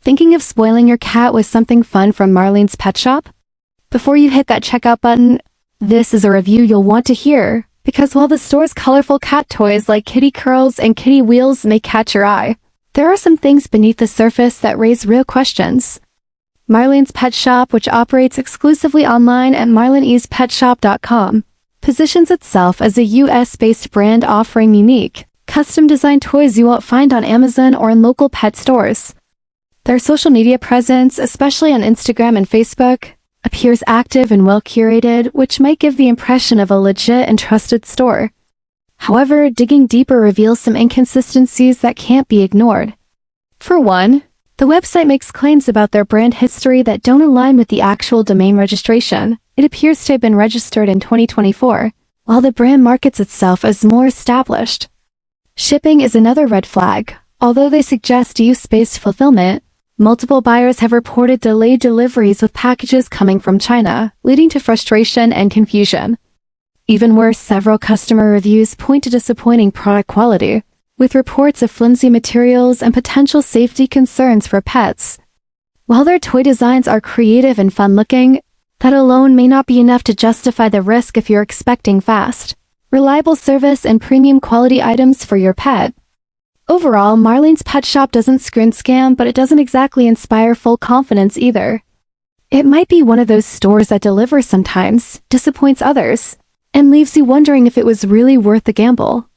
Thinking of spoiling your cat with something fun from Marlene's Pet Shop? Before you hit that checkout button, this is a review you'll want to hear, because while the store's colorful cat toys like kitty curls and kitty wheels may catch your eye, there are some things beneath the surface that raise real questions. Marlene's Pet Shop, which operates exclusively online at marlene'spetshop.com, positions itself as a US-based brand offering unique, custom-designed toys you won't find on Amazon or in local pet stores. Their social media presence, especially on Instagram and Facebook, appears active and well-curated, which might give the impression of a legit and trusted store. However, digging deeper reveals some inconsistencies that can't be ignored. For one, the website makes claims about their brand history that don't align with the actual domain registration. It appears to have been registered in 2024, while the brand markets itself as more established. Shipping is another red flag. Although they suggest use-based fulfillment, multiple buyers have reported delayed deliveries with packages coming from China, leading to frustration and confusion. Even worse, several customer reviews point to disappointing product quality, with reports of flimsy materials and potential safety concerns for pets. While their toy designs are creative and fun-looking, that alone may not be enough to justify the risk if you're expecting fast, reliable service and premium quality items for your pet. Overall, Marlene's Pet Shop doesn't scam, but it doesn't exactly inspire full confidence either. It might be one of those stores that delivers sometimes, disappoints others, and leaves you wondering if it was really worth the gamble.